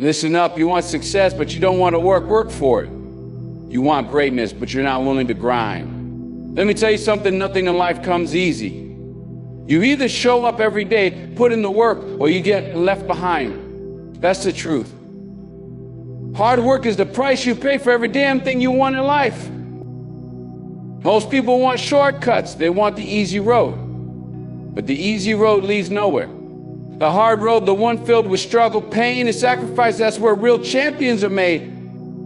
Listen up, you want success, but you don't want to work for it. You want greatness, but you're not willing to grind. Let me tell you something, nothing in life comes easy. You either show up every day, put in the work, or you get left behind. That's the truth. Hard work is the price you pay for every damn thing you want in life. Most people want shortcuts. They want the easy road. But the easy road leads nowhere. The hard road, the one filled with struggle, pain, and sacrifice, that's where real champions are made.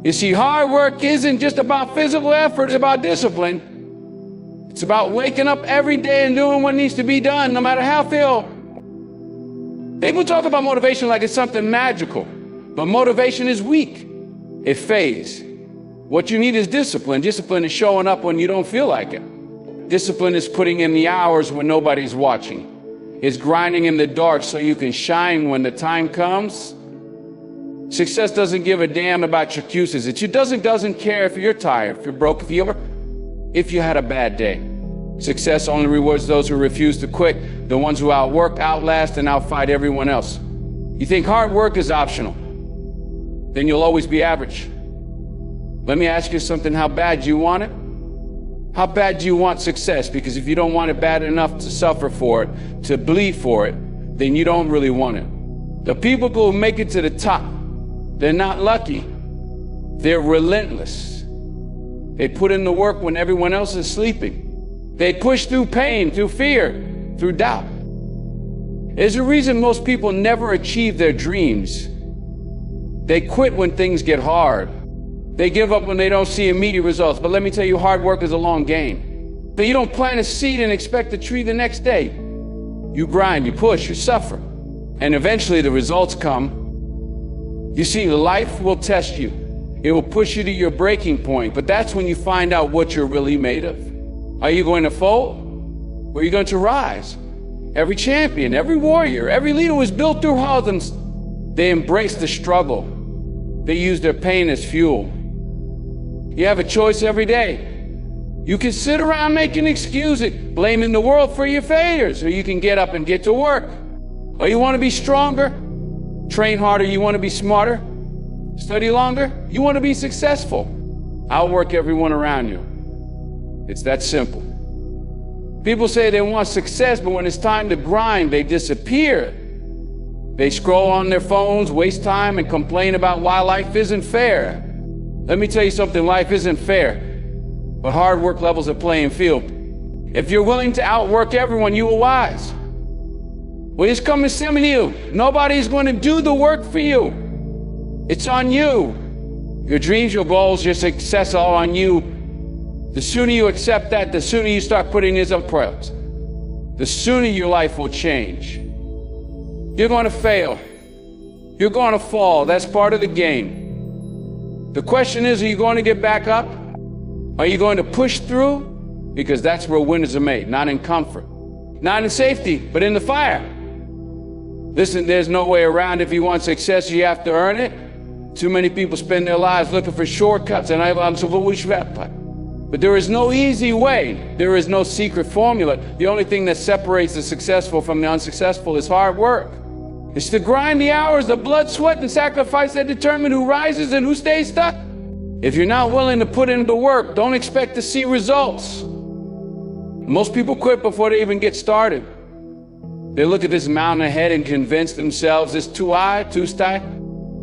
You see, hard work isn't just about physical effort, it's about discipline. It's about waking up every day and doing what needs to be done, no matter how feel. People talk about motivation like it's something magical, but motivation is weak. It fades. What you need is discipline. Discipline is showing up when you don't feel like it. Discipline is putting in the hours when nobody's watching. It's grinding in the dark so you can shine when the time comes. Success doesn't give a damn about your excuses. It doesn't care if you're tired, if you're broke, if you had a bad day. Success only rewards those who refuse to quit, the ones who outwork, outlast, and outfight everyone else. You think hard work is optional, then you'll always be average. Let me ask you something, how bad do you want it? How bad do you want success? Because if you don't want it bad enough to suffer for it, to bleed for it, then you don't really want it. The people who make it to the top, they're not lucky. They're relentless. They put in the work when everyone else is sleeping. They push through pain, through fear, through doubt. There's a reason most people never achieve their dreams. They quit when things get hard. They give up when they don't see immediate results. But let me tell you, hard work is a long game. So you don't plant a seed and expect a tree the next day. You grind, you push, you suffer. And eventually the results come. You see, life will test you. It will push you to your breaking point. But that's when you find out what you're really made of. Are you going to fold? Or are you going to rise? Every champion, every warrior, every leader was built through hardships. They embrace the struggle. They use their pain as fuel. You have a choice every day. You can sit around making excuses, blaming the world for your failures, or you can get up and get to work. Or you want to be stronger, train harder, you want to be smarter, study longer, you want to be successful. Outwork everyone around you. It's that simple. People say they want success, but when it's time to grind, they disappear. They scroll on their phones, waste time, and complain about why life isn't fair. Let me tell you something, life isn't fair, but hard work levels the playing field. If you're willing to outwork everyone, you will rise. Well, it's coming to you. Nobody's going to do the work for you. It's on you. Your dreams, your goals, your success are all on you. The sooner you accept that, the sooner you start putting this up prayers, the sooner your life will change. You're going to fail. You're going to fall. That's part of the game. The question is, are you going to get back up? Are you going to push through? Because that's where winners are made, not in comfort, not in safety, but in the fire. Listen, there's no way around. If you want success, you have to earn it. Too many people spend their lives looking for shortcuts, and I'm so but there is no easy way. There is no secret formula. The only thing that separates the successful from the unsuccessful is hard work. It's to grind the hours, the blood, sweat, and sacrifice that determine who rises and who stays stuck. If you're not willing to put in the work, don't expect to see results. Most people quit before they even get started. They look at this mountain ahead and convince themselves it's too high, too steep,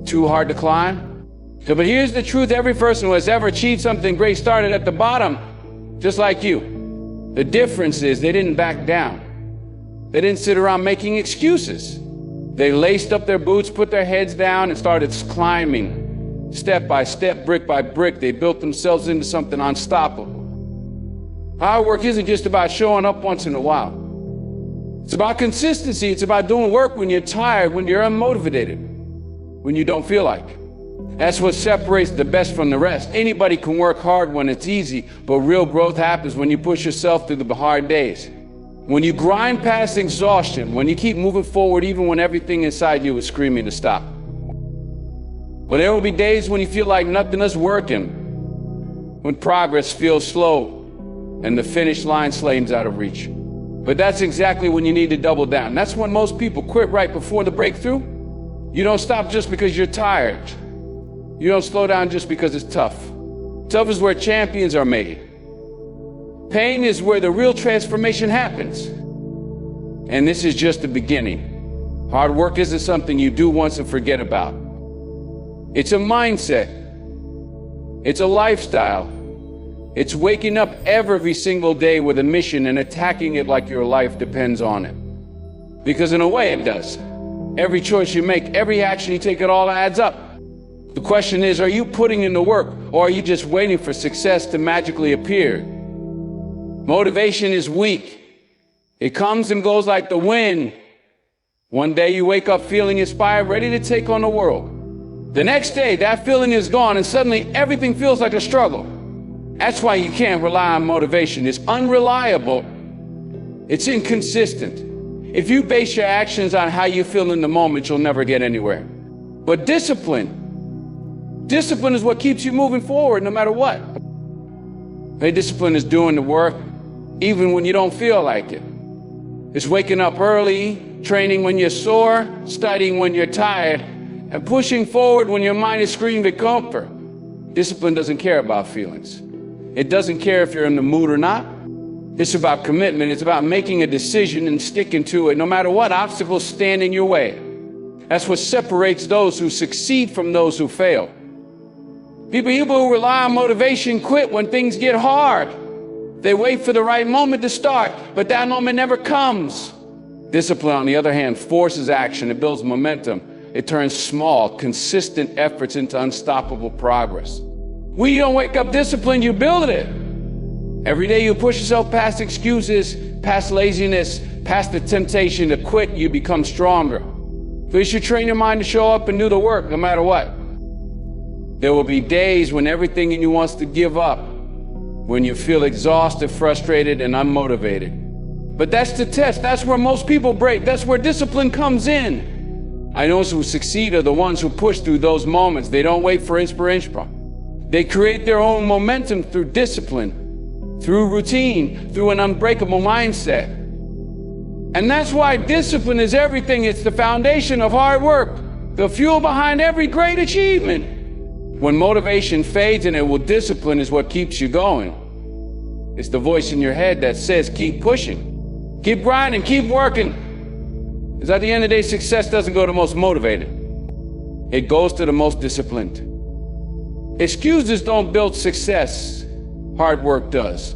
too hard to climb. So, but here's the truth, every person who has ever achieved something great started at the bottom, just like you. The difference is they didn't back down. They didn't sit around making excuses. They laced up their boots, put their heads down, and started climbing. Step by step, brick by brick, they built themselves into something unstoppable. Hard work isn't just about showing up once in a while. It's about consistency. It's about doing work when you're tired, when you're unmotivated, when you don't feel like it. That's what separates the best from the rest. Anybody can work hard when it's easy, but real growth happens when you push yourself through the hard days. When you grind past exhaustion, when you keep moving forward even when everything inside you is screaming to stop. Well, there will be days when you feel like nothing is working, when progress feels slow and the finish line seems out of reach. But that's exactly when you need to double down. That's when most people quit right before the breakthrough. You don't stop just because you're tired. You don't slow down just because it's tough. Tough is where champions are made. Pain is where the real transformation happens. And this is just the beginning. Hard work isn't something you do once and forget about. It's a mindset. It's a lifestyle. It's waking up every single day with a mission and attacking it like your life depends on it. Because in a way it does. Every choice you make, every action you take, it all adds up. The question is, are you putting in the work, or are you just waiting for success to magically appear? Motivation is weak. It comes and goes like the wind. One day you wake up feeling inspired, ready to take on the world. The next day, that feeling is gone, and suddenly everything feels like a struggle. That's why you can't rely on motivation. It's unreliable. It's inconsistent. If you base your actions on how you feel in the moment, you'll never get anywhere. But discipline is what keeps you moving forward no matter what. Hey, discipline is doing the work even when you don't feel like it. It's waking up early, training when you're sore, studying when you're tired, and pushing forward when your mind is screaming for comfort. Discipline doesn't care about feelings. It doesn't care if you're in the mood or not. It's about commitment. It's about making a decision and sticking to it, no matter what obstacles stand in your way. That's what separates those who succeed from those who fail. People who rely on motivation quit when things get hard. They wait for the right moment to start, but that moment never comes. Discipline, on the other hand, forces action. It builds momentum. It turns small, consistent efforts into unstoppable progress. When you don't wake up disciplined, you build it. Every day you push yourself past excuses, past laziness, past the temptation to quit, you become stronger. First, you train your mind to show up and do the work, no matter what. There will be days when everything in you wants to give up, when you feel exhausted, frustrated, and unmotivated. But that's the test. That's where most people break. That's where discipline comes in. I know those who succeed are the ones who push through those moments. They don't wait for inspiration. They create their own momentum through discipline, through routine, through an unbreakable mindset. And that's why discipline is everything. It's the foundation of hard work, the fuel behind every great achievement. When motivation fades and discipline is what keeps you going. It's the voice in your head that says, keep pushing, keep grinding, keep working. Because at the end of the day, success doesn't go to the most motivated. It goes to the most disciplined. Excuses don't build success. Hard work does.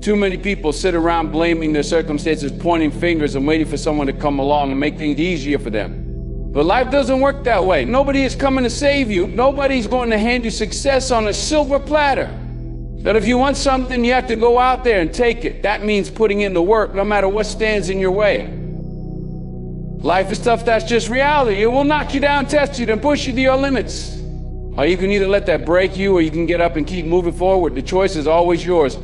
Too many people sit around blaming their circumstances, pointing fingers and waiting for someone to come along and make things easier for them. But life doesn't work that way. Nobody is coming to save you. Nobody's going to hand you success on a silver platter. But if you want something, you have to go out there and take it. That means putting in the work, no matter what stands in your way. Life is tough, that's just reality. It will knock you down, test you, then push you to your limits. Or you can either let that break you, or you can get up and keep moving forward. The choice is always yours.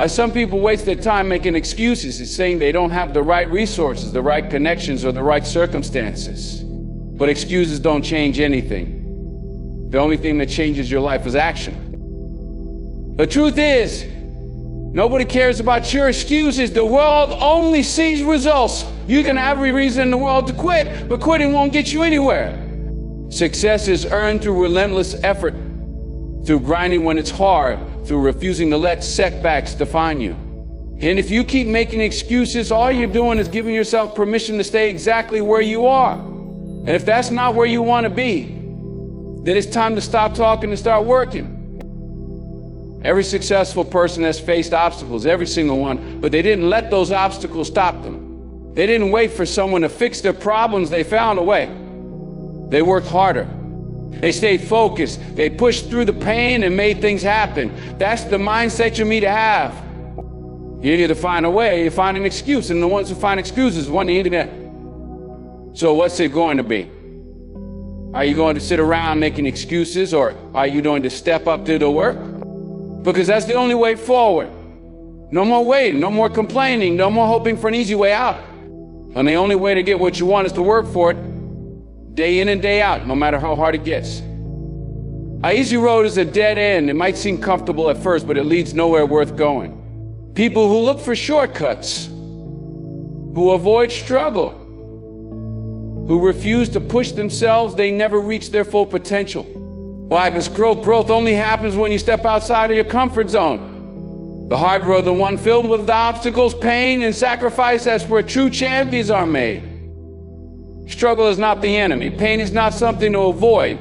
Some people waste their time making excuses and saying they don't have the right resources, the right connections, or the right circumstances. But excuses don't change anything. The only thing that changes your life is action. The truth is, nobody cares about your excuses. The world only sees results. You can have every reason in the world to quit, but quitting won't get you anywhere. Success is earned through relentless effort, through grinding when it's hard, through refusing to let setbacks define you. And if you keep making excuses, all you're doing is giving yourself permission to stay exactly where you are. And if that's not where you want to be, then it's time to stop talking and start working. Every successful person has faced obstacles, every single one, but they didn't let those obstacles stop them. They didn't wait for someone to fix their problems. They found a way. They worked harder. They stayed focused. They pushed through the pain and made things happen. That's the mindset you need to have. You need to find a way, you find an excuse, and the ones who find excuses want the internet. So what's it going to be? Are you going to sit around making excuses, or are you going to step up to the work? Because that's the only way forward. No more waiting, no more complaining, no more hoping for an easy way out. And the only way to get what you want is to work for it, day in and day out, no matter how hard it gets. An easy road is a dead end. It might seem comfortable at first, but it leads nowhere worth going. People who look for shortcuts, who avoid struggle, who refuse to push themselves, they never reach their full potential. Why? Because growth only happens when you step outside of your comfort zone. The hard road, the one filled with obstacles, pain, and sacrifice, that's where true champions are made. Struggle is not the enemy. Pain is not something to avoid.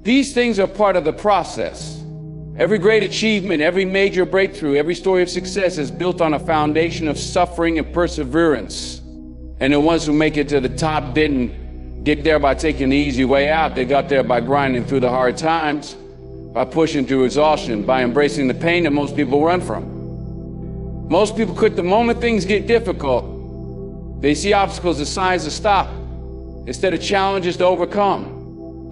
These things are part of the process. Every great achievement, every major breakthrough, every story of success is built on a foundation of suffering and perseverance. And the ones who make it to the top didn't get there by taking the easy way out. They got there by grinding through the hard times, by pushing through exhaustion, by embracing the pain that most people run from. Most people quit the moment things get difficult. They see obstacles as signs to stop instead of challenges to overcome.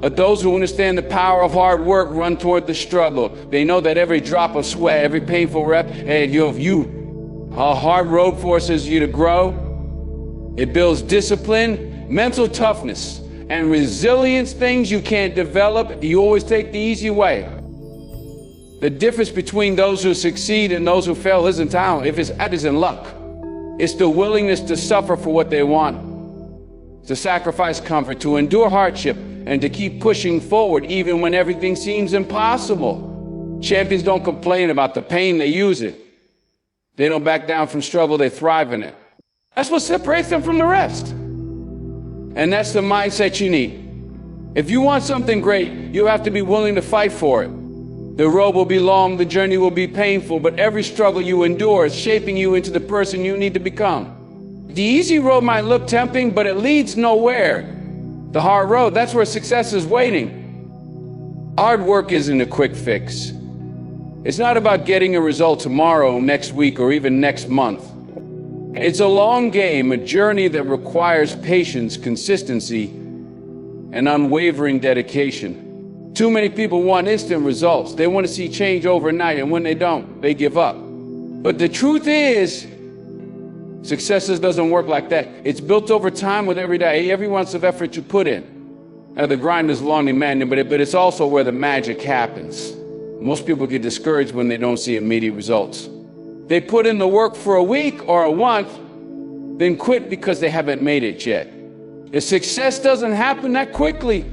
But those who understand the power of hard work run toward the struggle. They know that every drop of sweat, every painful rep, a hard road forces you to grow. It builds discipline, mental toughness, and resilience, things you can't develop. You always take the easy way. The difference between those who succeed and those who fail isn't talent. If that isn't luck. It's the willingness to suffer for what they want, to sacrifice comfort, to endure hardship, and to keep pushing forward even when everything seems impossible. Champions don't complain about the pain, they use it. They don't back down from struggle, they thrive in it. That's what separates them from the rest. And that's the mindset you need. If you want something great, you have to be willing to fight for it. The road will be long, the journey will be painful, but every struggle you endure is shaping you into the person you need to become. The easy road might look tempting, but it leads nowhere. The hard road, that's where success is waiting. Hard work isn't a quick fix. It's not about getting a result tomorrow, next week, or even next month. It's a long game, a journey that requires patience, consistency, and unwavering dedication. Too many people want instant results. They want to see change overnight, and when they don't, they give up. But the truth is, success doesn't work like that. It's built over time with every ounce of effort you put in. Now, the grind is long demanding, but it's also where the magic happens. Most people get discouraged when they don't see immediate results. They put in the work for a week or a month, then quit because they haven't made it yet. If success doesn't happen that quickly,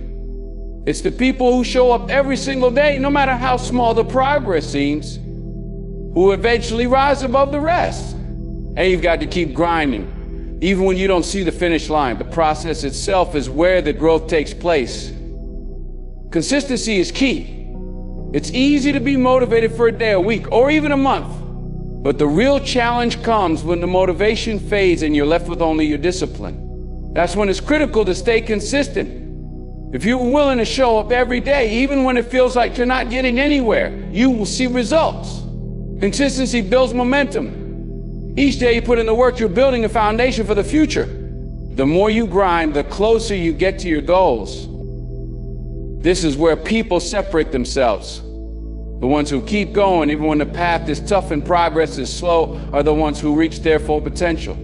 it's the people who show up every single day, no matter how small the progress seems, who eventually rise above the rest. And you've got to keep grinding. Even when you don't see the finish line, the process itself is where the growth takes place. Consistency is key. It's easy to be motivated for a day, a week, or even a month. But the real challenge comes when the motivation fades and you're left with only your discipline. That's when it's critical to stay consistent. If you're willing to show up every day, even when it feels like you're not getting anywhere, you will see results. Consistency builds momentum. Each day you put in the work, you're building a foundation for the future. The more you grind, the closer you get to your goals. This is where people separate themselves. The ones who keep going, even when the path is tough and progress is slow, are the ones who reach their full potential.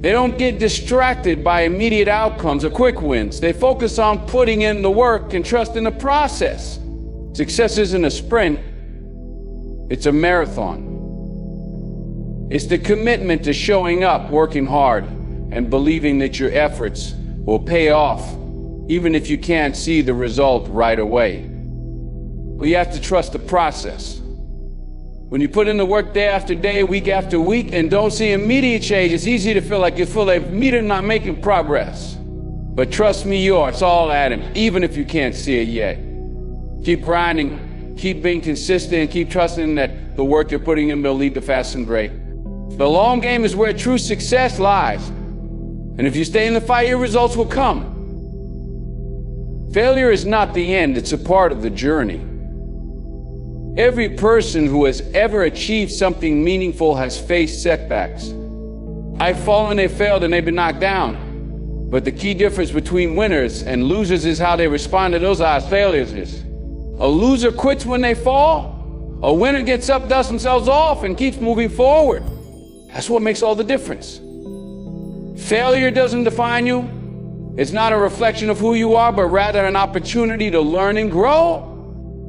They don't get distracted by immediate outcomes or quick wins. They focus on putting in the work and trust in the process. Success isn't a sprint, it's a marathon. It's the commitment to showing up, working hard, and believing that your efforts will pay off, even if you can't see the result right away. But you have to trust the process. When you put in the work day after day, week after week, and don't see immediate change, it's easy to feel like you're not making progress. But trust me, it's all adding, even if you can't see it yet. Keep grinding, keep being consistent, and keep trusting that the work you're putting in will lead to fast and great. The long game is where true success lies. And if you stay in the fight, your results will come. Failure is not the end, it's a part of the journey. Every person who has ever achieved something meaningful has faced setbacks. I've fallen, they've failed, and they've been knocked down. But the key difference between winners and losers is how they respond to those failures is. A loser quits when they fall. A winner gets up, dusts themselves off, and keeps moving forward. That's what makes all the difference. Failure doesn't define you. It's not a reflection of who you are, but rather an opportunity to learn and grow.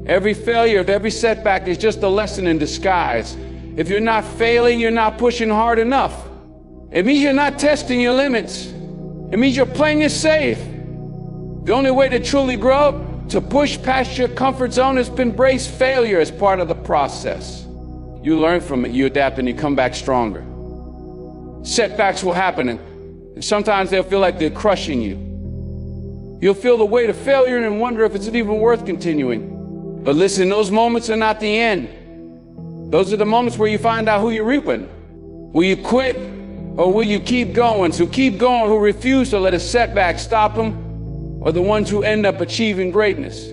Every failure, every setback is just a lesson in disguise. If you're not failing, you're not pushing hard enough. It means you're not testing your limits. It means you're playing it safe. The only way to truly grow, to push past your comfort zone, is to embrace failure as part of the process. You learn from it, you adapt, and you come back stronger. Setbacks will happen, and sometimes they'll feel like they're crushing you. You'll feel the weight of failure and wonder if it's even worth continuing. But listen, those moments are not the end. Those are the moments where you find out who you're reaping. Will you quit, or will you keep going? So keep going, who refuse to let a setback stop them, or the ones who end up achieving greatness.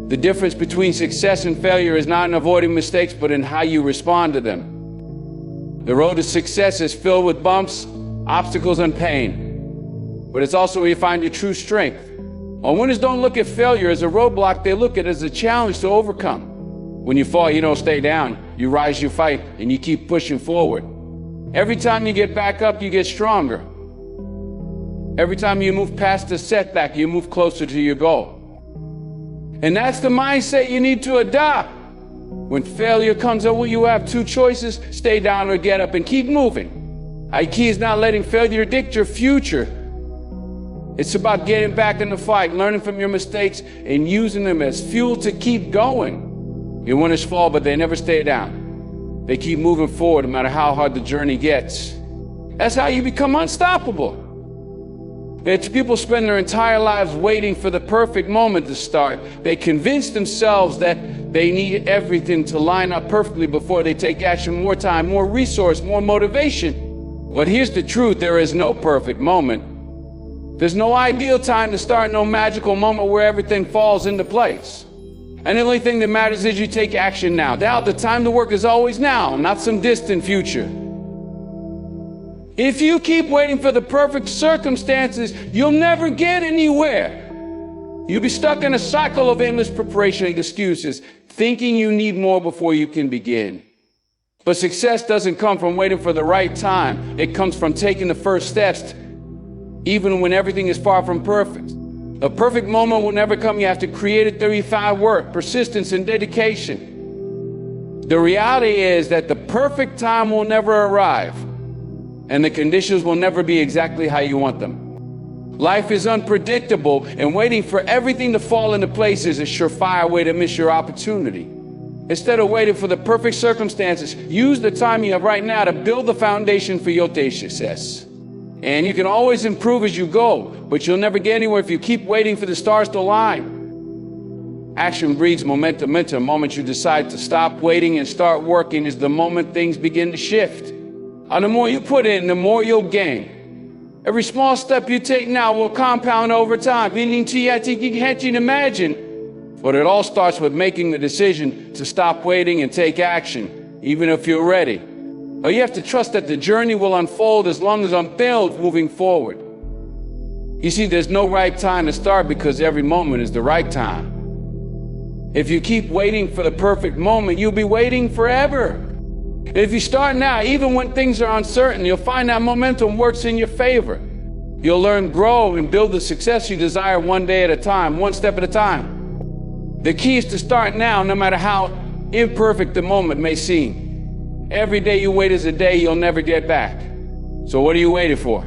The difference between success and failure is not in avoiding mistakes, but in how you respond to them. The road to success is filled with bumps, obstacles, and pain. But it's also where you find your true strength. While winners don't look at failure as a roadblock, they look at it as a challenge to overcome. When you fall, you don't stay down. You rise, you fight, and you keep pushing forward. Every time you get back up, you get stronger. Every time you move past a setback, you move closer to your goal. And that's the mindset you need to adopt. When failure comes up, well, you have two choices: stay down or get up and keep moving. The key is not letting failure dictate your future. It's about getting back in the fight, learning from your mistakes, and using them as fuel to keep going. Your winners fall, but they never stay down. They keep moving forward no matter how hard the journey gets. That's how you become unstoppable. It's people spend their entire lives waiting for the perfect moment to start. They convince themselves that they need everything to line up perfectly before they take action. More time, more resource, more motivation. But here's the truth: there is no perfect moment. There's no ideal time to start, no magical moment where everything falls into place. And the only thing that matters is you take action now. The time to work is always now, not some distant future. If you keep waiting for the perfect circumstances, you'll never get anywhere. You'll be stuck in a cycle of endless preparation and excuses, thinking you need more before you can begin. But success doesn't come from waiting for the right time. It comes from taking the first steps, even when everything is far from perfect. A perfect moment will never come. You have to create it through work, persistence, and dedication. The reality is that the perfect time will never arrive, and the conditions will never be exactly how you want them. Life is unpredictable, and waiting for everything to fall into place is a surefire way to miss your opportunity. Instead of waiting for the perfect circumstances, use the time you have right now to build the foundation for your day's success. And you can always improve as you go, but you'll never get anywhere if you keep waiting for the stars to align. Action breeds momentum. The moment you decide to stop waiting and start working is the moment things begin to shift. And the more you put in, the more you'll gain. Every small step you take now will compound over time, leading to you can't even imagine. But it all starts with making the decision to stop waiting and take action, even if you're ready. Or you have to trust that the journey will unfold as long as I'm filled moving forward. You see, there's no right time to start because every moment is the right time. If you keep waiting for the perfect moment, you'll be waiting forever. If you start now, even when things are uncertain, you'll find that momentum works in your favor. You'll learn, grow, and build the success you desire one day at a time, one step at a time. The key is to start now, no matter how imperfect the moment may seem. Every day you wait is a day you'll never get back. So what are you waiting for?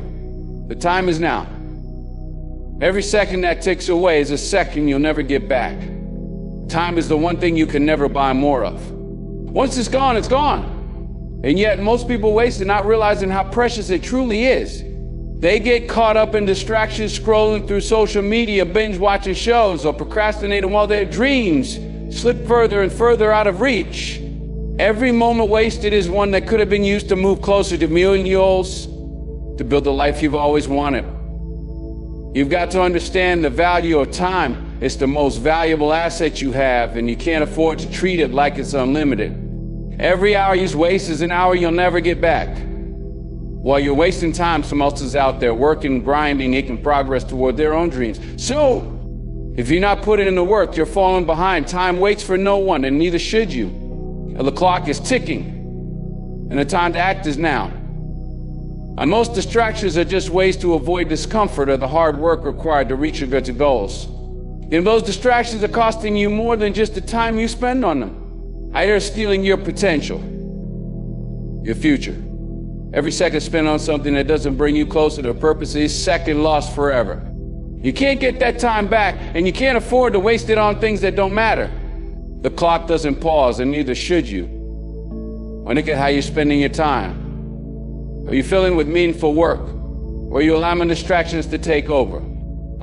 The time is now. Every second that ticks away is a second you'll never get back. Time is the one thing you can never buy more of. Once it's gone, it's gone. And yet most people waste it, not realizing how precious it truly is. They get caught up in distractions, scrolling through social media, binge watching shows, or procrastinating while their dreams slip further and further out of reach. Every moment wasted is one that could have been used to move closer to million goals, to build the life you've always wanted. You've got to understand the value of time. It's the most valuable asset you have, and you can't afford to treat it like it's unlimited. Every hour you waste is an hour you'll never get back. While you're wasting time, someone else is out there working, grinding, making progress toward their own dreams. So, if you're not putting in the work, you're falling behind. Time waits for no one, and neither should you. The clock is ticking, and the time to act is now. And most distractions are just ways to avoid discomfort or the hard work required to reach your goals. And those distractions are costing you more than just the time you spend on them. They're stealing your potential, your future. Every second spent on something that doesn't bring you closer to purpose is second lost forever. You can't get that time back, and you can't afford to waste it on things that don't matter. The clock doesn't pause, and neither should you. Look at how you're spending your time. Are you filling with meaningful work? Or are you allowing distractions to take over?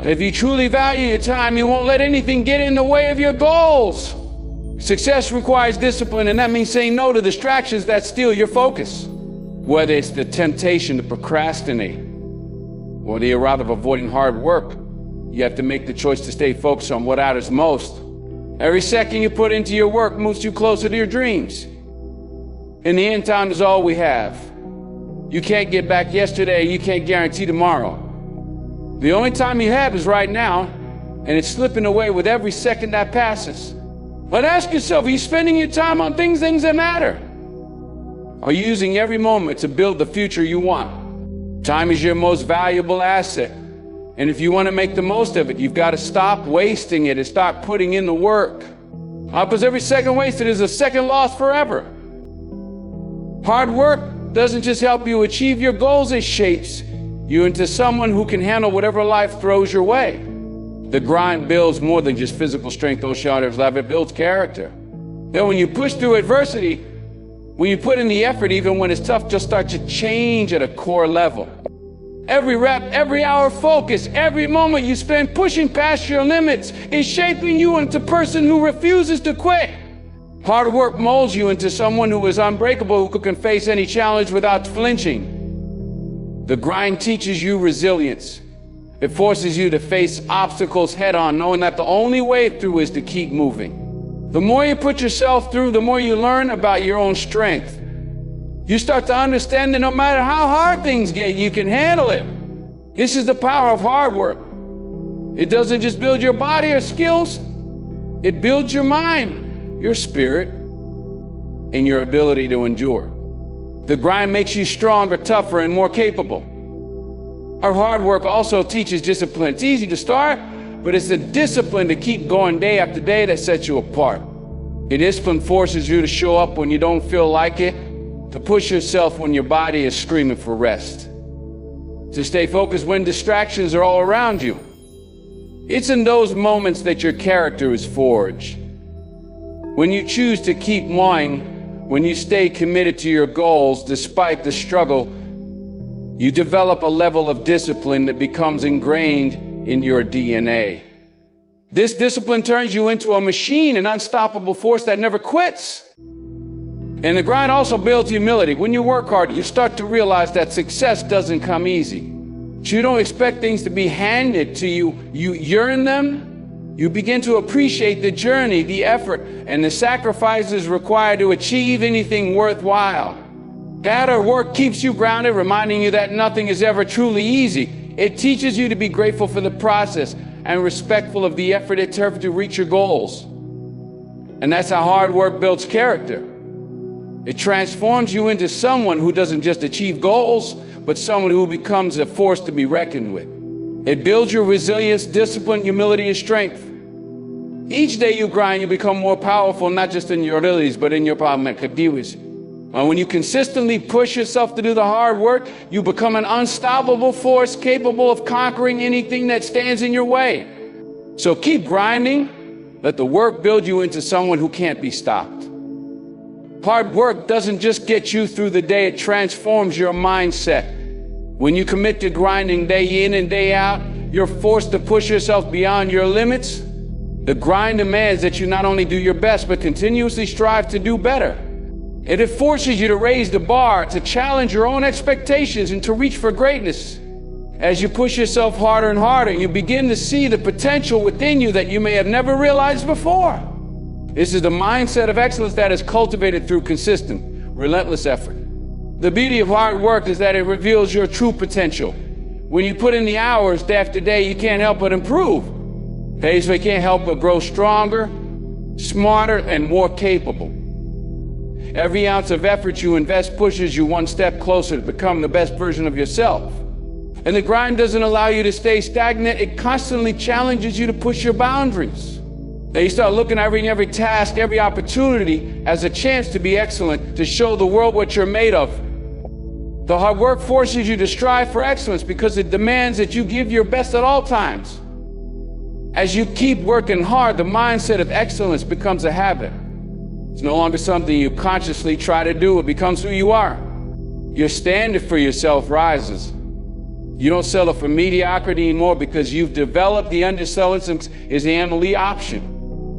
If you truly value your time, you won't let anything get in the way of your goals. Success requires discipline, and that means saying no to distractions that steal your focus. Whether it's the temptation to procrastinate or the erotic of avoiding hard work, you have to make the choice to stay focused on what matters most. Every second you put into your work moves you closer to your dreams. In the end, time is all we have. You can't get back yesterday, you can't guarantee tomorrow. The only time you have is right now, and it's slipping away with every second that passes. But ask yourself, are you spending your time on things that matter? Are you using every moment to build the future you want? Time is your most valuable asset. And if you want to make the most of it, you've got to stop wasting it and start putting in the work. Because every second wasted is a second lost forever. Hard work doesn't just help you achieve your goals, it shapes you into someone who can handle whatever life throws your way. The grind builds more than just physical strength, Ocean's life, it builds character. Then when you push through adversity, when you put in the effort, even when it's tough, just start to change at a core level. Every rep, every hour focus, every moment you spend pushing past your limits is shaping you into a person who refuses to quit. Hard work molds you into someone who is unbreakable, who can face any challenge without flinching. The grind teaches you resilience. It forces you to face obstacles head on, knowing that the only way through is to keep moving. The more you put yourself through, the more you learn about your own strength. You start to understand that no matter how hard things get, you can handle it. This is the power of hard work. It doesn't just build your body or skills, it builds your mind, your spirit, and your ability to endure. The grind makes you stronger, tougher, and more capable. Our hard work also teaches discipline. It's easy to start, but it's the discipline to keep going day after day that sets you apart. The discipline forces you to show up when you don't feel like it, to push yourself when your body is screaming for rest, to stay focused when distractions are all around you. It's in those moments that your character is forged. When you choose to keep going, when you stay committed to your goals despite the struggle, you develop a level of discipline that becomes ingrained in your DNA. This discipline turns you into a machine, an unstoppable force that never quits. And the grind also builds humility. When you work hard, you start to realize that success doesn't come easy. You don't expect things to be handed to you. You earn them. You begin to appreciate the journey, the effort, and the sacrifices required to achieve anything worthwhile. Hard work keeps you grounded, reminding you that nothing is ever truly easy. It teaches you to be grateful for the process and respectful of the effort it takes to reach your goals. And that's how hard work builds character. It transforms you into someone who doesn't just achieve goals, but someone who becomes a force to be reckoned with. It builds your resilience, discipline, humility, and strength. Each day you grind, you become more powerful, not just in your abilities, but in your capabilities. And when you consistently push yourself to do the hard work, you become an unstoppable force capable of conquering anything that stands in your way. So keep grinding. Let the work build you into someone who can't be stopped. Hard work doesn't just get you through the day, it transforms your mindset. When you commit to grinding day in and day out, you're forced to push yourself beyond your limits. The grind demands that you not only do your best, but continuously strive to do better. And it forces you to raise the bar, to challenge your own expectations, and to reach for greatness. As you push yourself harder and harder, you begin to see the potential within you that you may have never realized before. This is the mindset of excellence that is cultivated through consistent, relentless effort. The beauty of hard work is that it reveals your true potential. When you put in the hours day after day, you can't help but improve. So you can't help but grow stronger, smarter, and more capable. Every ounce of effort you invest pushes you one step closer to become the best version of yourself. And the grind doesn't allow you to stay stagnant. It constantly challenges you to push your boundaries. Now you start looking at every task, every opportunity as a chance to be excellent, to show the world what you're made of. The hard work forces you to strive for excellence because it demands that you give your best at all times. As you keep working hard, the mindset of excellence becomes a habit. It's no longer something you consciously try to do. It becomes who you are. Your standard for yourself rises. You don't settle for mediocrity anymore because you've developed the underselling is the only option.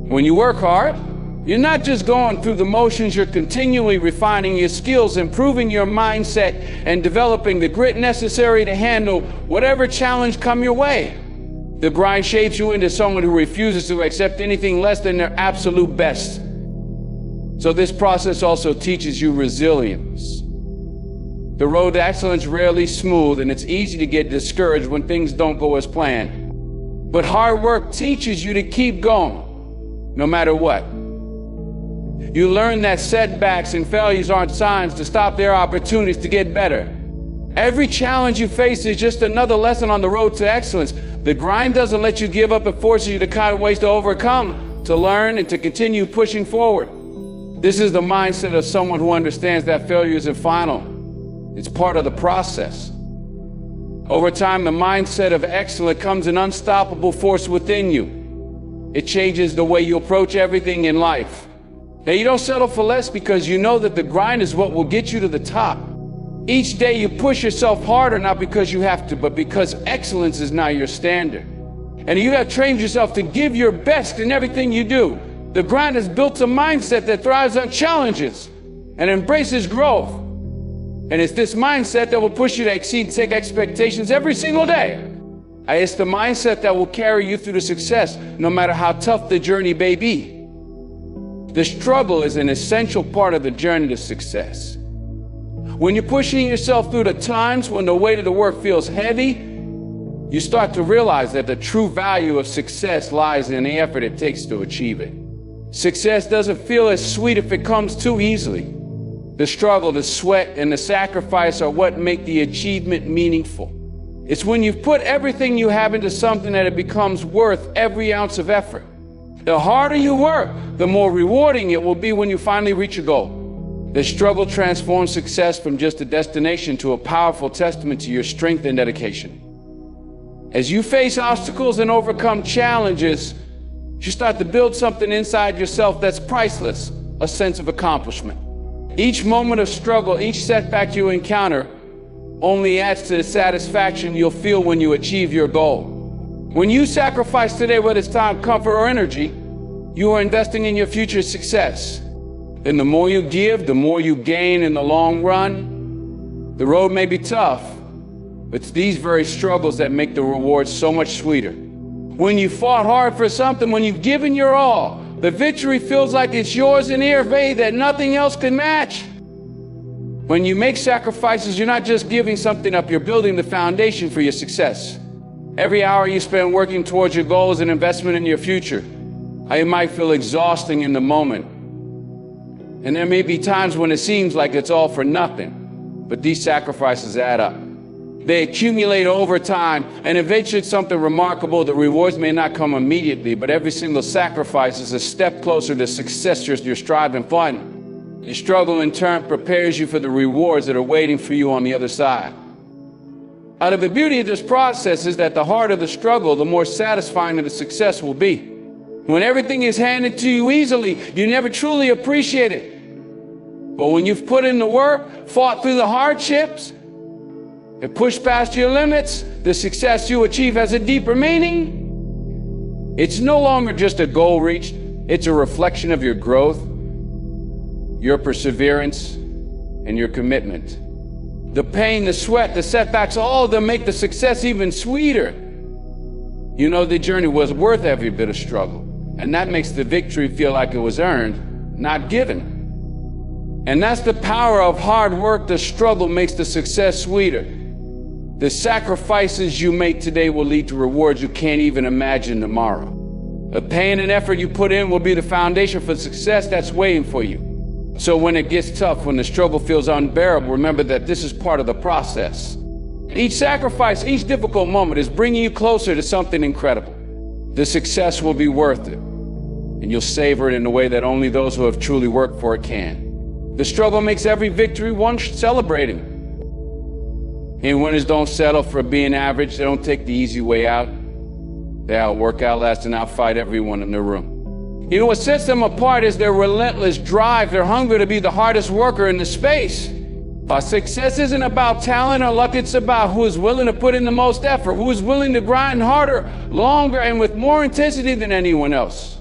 When you work hard, you're not just going through the motions, you're continually refining your skills, improving your mindset, and developing the grit necessary to handle whatever challenge come your way. The grind shapes you into someone who refuses to accept anything less than their absolute best. So this process also teaches you resilience. The road to excellence is rarely smooth, and it's easy to get discouraged when things don't go as planned. But hard work teaches you to keep going, no matter what. You learn that setbacks and failures aren't signs to stop their opportunities to get better. Every challenge you face is just another lesson on the road to excellence. The grind doesn't let you give up, it forces you to find ways to overcome, to learn, and to continue pushing forward. This is the mindset of someone who understands that failure isn't final. It's part of the process. Over time, the mindset of excellence becomes an unstoppable force within you. It changes the way you approach everything in life. Now, you don't settle for less because you know that the grind is what will get you to the top. Each day you push yourself harder, not because you have to, but because excellence is now your standard. And you have trained yourself to give your best in everything you do. The grind has built a mindset that thrives on challenges and embraces growth. And it's this mindset that will push you to exceed expectations every single day. It's the mindset that will carry you through to success, no matter how tough the journey may be. The struggle is an essential part of the journey to success. When you're pushing yourself through the times when the weight of the work feels heavy, you start to realize that the true value of success lies in the effort it takes to achieve it. Success doesn't feel as sweet if it comes too easily. The struggle, the sweat, and the sacrifice are what make the achievement meaningful. It's when you've put everything you have into something that it becomes worth every ounce of effort. The harder you work, the more rewarding it will be when you finally reach a goal. The struggle transforms success from just a destination to a powerful testament to your strength and dedication. As you face obstacles and overcome challenges, you start to build something inside yourself that's priceless, a sense of accomplishment. Each moment of struggle, each setback you encounter, only adds to the satisfaction you'll feel when you achieve your goal. When you sacrifice today, whether it's time, comfort, or energy, you are investing in your future success. And the more you give, the more you gain in the long run. The road may be tough, but it's these very struggles that make the rewards so much sweeter. When you fought hard for something, when you've given your all, the victory feels like it's yours in a way that nothing else can match. When you make sacrifices, you're not just giving something up, you're building the foundation for your success. Every hour you spend working towards your goal is an investment in your future. It might feel exhausting in the moment. And there may be times when it seems like it's all for nothing, but these sacrifices add up. They accumulate over time, and eventually it's something remarkable. The rewards may not come immediately, but every single sacrifice is a step closer to success you're striving for. Your struggle in turn prepares you for the rewards that are waiting for you on the other side. The beauty of this process is that the harder the struggle, the more satisfying the success will be. When everything is handed to you easily, you never truly appreciate it. But when you've put in the work, fought through the hardships, and pushed past your limits, the success you achieve has a deeper meaning. It's no longer just a goal reached, it's a reflection of your growth, your perseverance, and your commitment. The pain, the sweat, the setbacks, all of them make the success even sweeter. You know the journey was worth every bit of struggle, and that makes the victory feel like it was earned, not given. And that's the power of hard work. The struggle makes the success sweeter. The sacrifices you make today will lead to rewards you can't even imagine tomorrow. The pain and effort you put in will be the foundation for success that's waiting for you. So when it gets tough, when the struggle feels unbearable, remember that this is part of the process. Each sacrifice, each difficult moment is bringing you closer to something incredible. The success will be worth it, and you'll savor it in a way that only those who have truly worked for it can. The struggle makes every victory one celebrating. And winners don't settle for being average. They don't take the easy way out. They outwork, outlast, and outfight everyone in the room. You know what sets them apart is their relentless drive, their hunger to be the hardest worker in the space. Success isn't about talent or luck, it's about who is willing to put in the most effort, who is willing to grind harder, longer, and with more intensity than anyone else.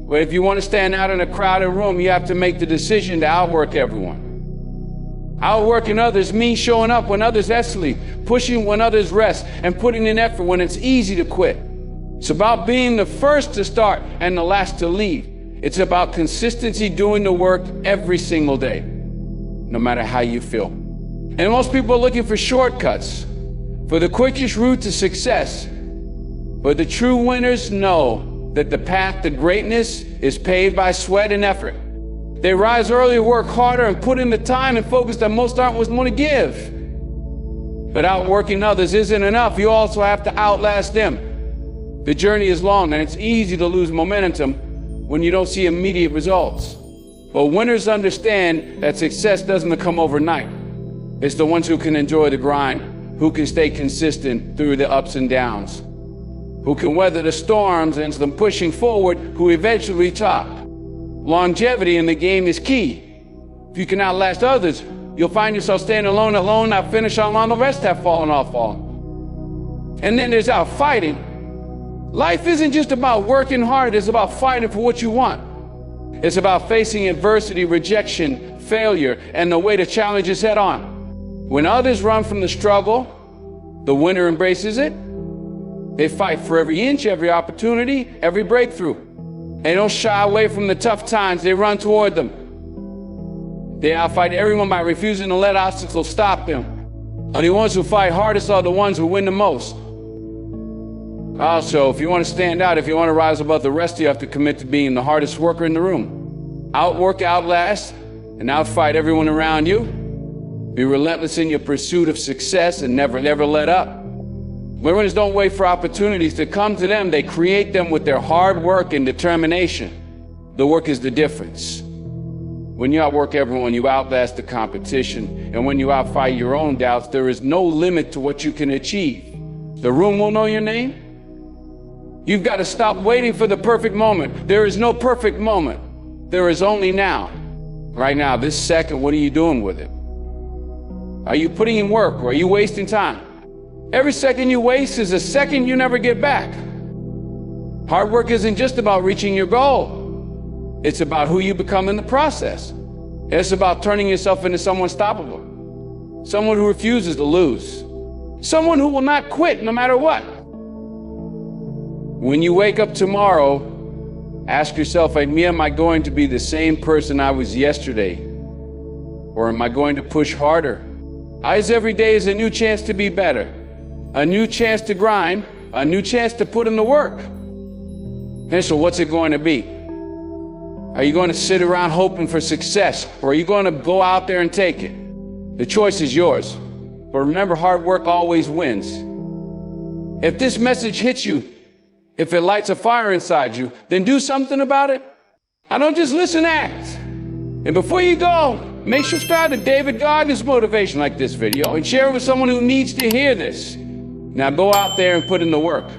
But if you want to stand out in a crowded room, you have to make the decision to outwork everyone. Outworking others means showing up when others sleep, pushing when others rest, and putting in effort when it's easy to quit. It's about being the first to start and the last to leave. It's about consistency, doing the work every single day, no matter how you feel. And most people are looking for shortcuts, for the quickest route to success. But the true winners know that the path to greatness is paved by sweat and effort. They rise early, work harder, and put in the time and focus that most aren't willing to give. But outworking others isn't enough. You also have to outlast them. The journey is long, and it's easy to lose momentum when you don't see immediate results. But winners understand that success doesn't come overnight. It's the ones who can enjoy the grind, who can stay consistent through the ups and downs, who can weather the storms and them pushing forward, who eventually top. Longevity in the game is key. If you can outlast others, you'll find yourself staying alone, not finish on the rest have fallen off. And then there's outfighting. Life isn't just about working hard, it's about fighting for what you want. It's about facing adversity, rejection, failure, and the way to challenge is head on. When others run from the struggle, the winner embraces it. They fight for every inch, every opportunity, every breakthrough. They don't shy away from the tough times, they run toward them. They outfight everyone by refusing to let obstacles stop them. And the ones who fight hardest are the ones who win the most. Also, if you want to stand out, if you want to rise above the rest, you have to commit to being the hardest worker in the room. Outwork, outlast, and outfight everyone around you. Be relentless in your pursuit of success and never let up. Winners don't wait for opportunities to come to them. They create them with their hard work and determination. The work is the difference. When you outwork everyone, you outlast the competition. And when you outfight your own doubts, there is no limit to what you can achieve. The room will know your name. You've got to stop waiting for the perfect moment. There is no perfect moment. There is only now. Right now, this second, what are you doing with it? Are you putting in work or are you wasting time? Every second you waste is a second you never get back. Hard work isn't just about reaching your goal. It's about who you become in the process. It's about turning yourself into someone unstoppable. Someone who refuses to lose. Someone who will not quit no matter what. When you wake up tomorrow, ask yourself, am I going to be the same person I was yesterday? Or am I going to push harder? As every day is a new chance to be better, a new chance to grind, a new chance to put in the work. And so what's it going to be? Are you going to sit around hoping for success, or are you going to go out there and take it? The choice is yours. But remember, hard work always wins. If this message hits you, if it lights a fire inside you, then do something about it. I don't just listen, act. And before you go, make sure to subscribe to David Gardner's Motivation like this video and share it with someone who needs to hear this. Now go out there and put in the work.